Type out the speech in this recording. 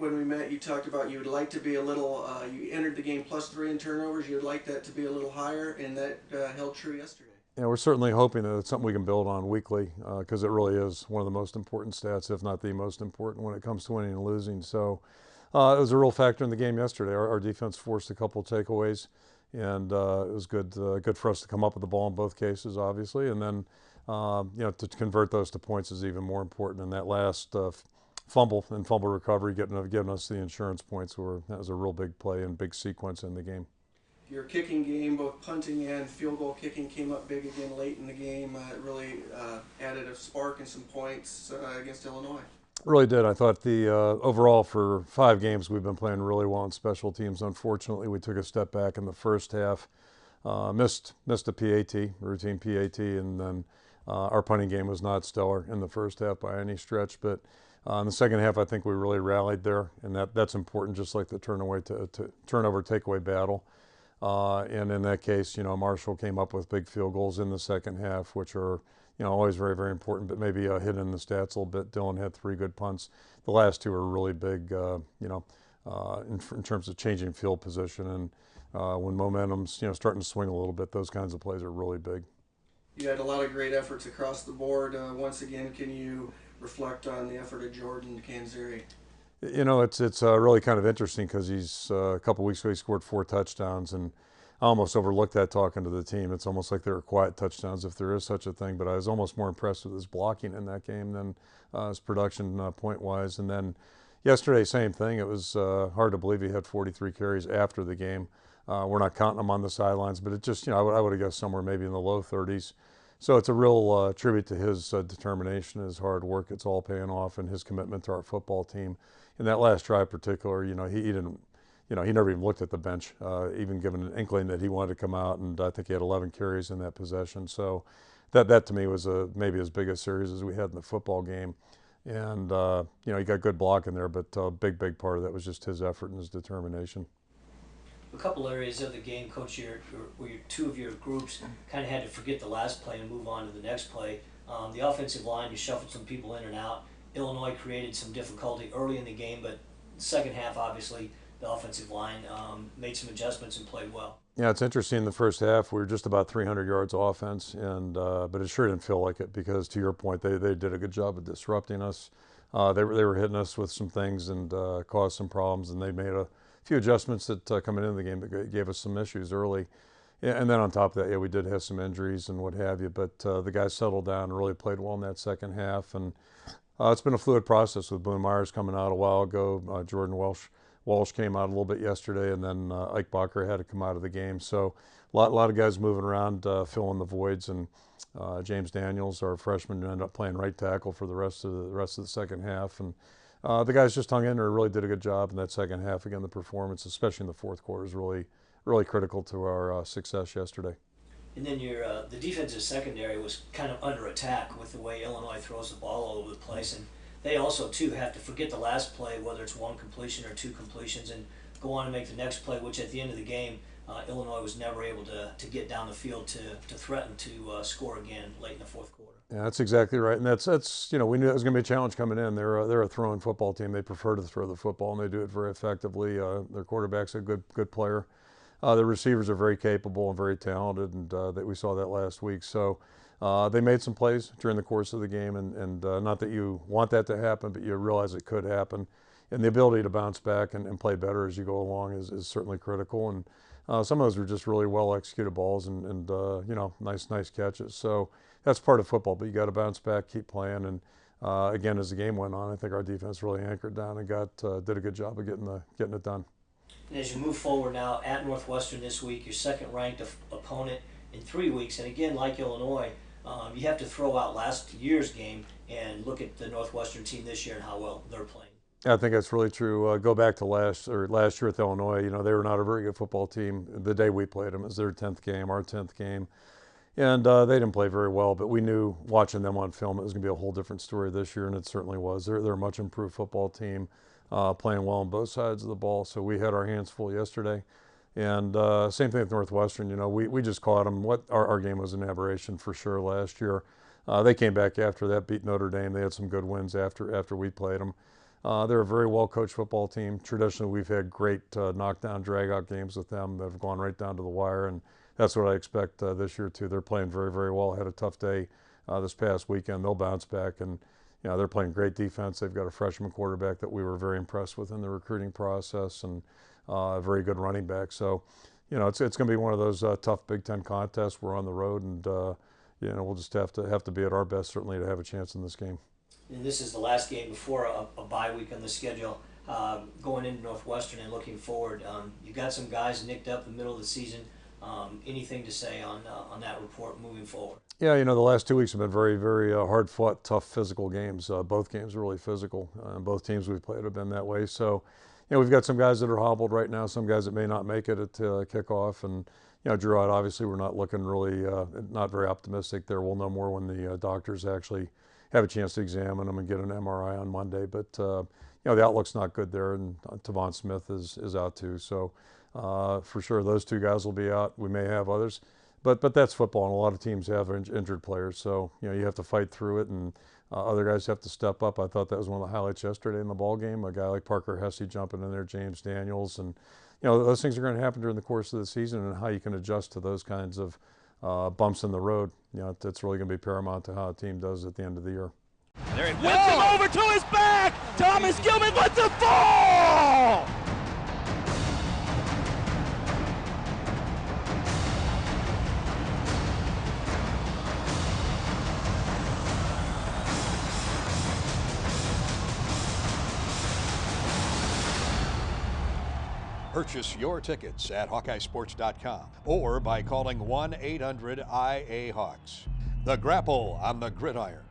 when we met, you talked about you would like to be a little, you entered the game +3 in turnovers. You'd like that to be a little higher, and that held true yesterday. Yeah, we're certainly hoping that it's something we can build on weekly because it really is one of the most important stats, if not the most important, when it comes to winning and losing. So it was a real factor in the game yesterday. Our defense forced a couple of takeaways, and it was good for us to come up with the ball in both cases, obviously, and then to convert those to points is even more important. And that last fumble and fumble recovery giving us the insurance points that was a real big play and big sequence in the game. Your kicking game, both punting and field goal kicking, came up big again late in the game. It really added a spark and some points against Illinois. Really did. I thought the overall for 5 games we've been playing really well on special teams. Unfortunately, we took a step back in the first half, missed a PAT, routine PAT, and then our punting game was not stellar in the first half by any stretch. But in the second half, I think we really rallied there, and that's important, just like the turnover takeaway battle. And in that case, Marshall came up with big field goals in the second half, which are, always very, very important, but maybe hidden in the stats a little bit. Dylan had 3 good punts. The last 2 were really big, in terms of changing field position. And when momentum's, starting to swing a little bit, those kinds of plays are really big. You had a lot of great efforts across the board. Once again, can you reflect on the effort of Jordan Canzeri? It's really kind of interesting because he's a couple weeks ago he scored 4 touchdowns, and I almost overlooked that talking to the team. It's almost like they were quiet touchdowns, if there is such a thing. But I was almost more impressed with his blocking in that game than his production point-wise. And then yesterday, same thing. It was hard to believe he had 43 carries after the game. We're not counting him on the sidelines, but it just, I would have guessed somewhere maybe in the low 30s. So it's a real tribute to his determination, his hard work. It's all paying off, and his commitment to our football team. In that last drive, in particular, he didn't, he never even looked at the bench, even given an inkling that he wanted to come out. And I think he had 11 carries in that possession. So that to me was maybe as big a series as we had in the football game. And he got good block in there, but a big part of that was just his effort and his determination. A couple areas of the game, Coach, where 2 of your groups kind of had to forget the last play and move on to the next play. The offensive line, you shuffled some people in and out. Illinois created some difficulty early in the game, but the second half, obviously, the offensive line made some adjustments and played well. Yeah, it's interesting. In the first half, we were just about 300 yards offense, and but it sure didn't feel like it because, to your point, they did a good job of disrupting us. They were hitting us with some things and caused some problems, and they made a few adjustments that coming into the game that gave us some issues early. Yeah, and then on top of that, we did have some injuries and what have you, but the guys settled down and really played well in that second half. And it's been a fluid process with Boone Myers coming out a while ago. Jordan Walsh came out a little bit yesterday, and then Ike Bacher had to come out of the game. So a lot of guys moving around, filling the voids. And James Daniels, our freshman, ended up playing right tackle for the rest of the second half. And the guys just hung in there, really did a good job in that second half. Again, the performance, especially in the fourth quarter, is really critical to our success yesterday. And then the defensive secondary was kind of under attack with the way Illinois throws the ball all over the place. And they also, too, have to forget the last play, whether it's 1 completion or 2 completions, and go on and make the next play, which at the end of the game, Illinois was never able to get down the field to threaten to score again late in the fourth quarter. Yeah, that's exactly right, and that's we knew it was going to be a challenge coming in. They're a throwing football team. They prefer to throw the football, and they do it very effectively. Their quarterback's a good player. The receivers are very capable and very talented, and that we saw that last week. So they made some plays during the course of the game, and not that you want that to happen, but you realize it could happen. And the ability to bounce back and play better as you go along is certainly critical. And some of those were just really well executed balls and nice catches. So that's part of football, but you got to bounce back, keep playing. And again, as the game went on, I think our defense really anchored down and did a good job of getting it done. And as you move forward now at Northwestern this week, your second-ranked opponent in 3 weeks, and again, like Illinois, you have to throw out last year's game and look at the Northwestern team this year and how well they're playing. I think that's really true. Go back to last year with Illinois. They were not a very good football team. The day we played them, it was their 10th game, our 10th game. And they didn't play very well, but we knew watching them on film it was going to be a whole different story this year, and it certainly was. They're a much improved football team, playing well on both sides of the ball. So we had our hands full yesterday. And same thing with Northwestern. We just caught them. Our game was an aberration for sure last year. They came back after that, beat Notre Dame. They had some good wins after we played them. They're a very well-coached football team. Traditionally, we've had great knockdown, drag-out games with them that have gone right down to the wire, and that's what I expect this year, too. They're playing very, very well. Had a tough day this past weekend. They'll bounce back, and they're playing great defense. They've got a freshman quarterback that we were very impressed with in the recruiting process, and a very good running back. So, it's going to be one of those tough Big Ten contests. We're on the road, and we'll just have to be at our best, certainly, to have a chance in this game. And this is the last game before a bye week on the schedule. Going into Northwestern and looking forward, you got some guys nicked up in the middle of the season. Anything to say on that report moving forward? Yeah, the last 2 weeks have been very, very hard-fought, tough physical games. Both games are really physical. Both teams we've played have been that way. So, we've got some guys that are hobbled right now, some guys that may not make it at kickoff. And, Drew out, obviously, we're not looking really, not very optimistic there. We'll know more when the doctors actually have a chance to examine them and get an MRI on Monday. But, the outlook's not good there, and Tavon Smith is out too. So, for sure, those two guys will be out. We may have others. But that's football, and a lot of teams have injured players. So, you have to fight through it, and other guys have to step up. I thought that was one of the highlights yesterday in the ball game. A guy like Parker Hesse jumping in there, James Daniels. And, those things are going to happen during the course of the season, and how you can adjust to those kinds of bumps in the road. That's really going to be paramount to how a team does at the end of the year. There he whips him over to his back. Thomas Gilman lets him fall. Purchase your tickets at HawkeyeSports.com or by calling 1-800-IA-HAWKS. The Grapple on the Gridiron.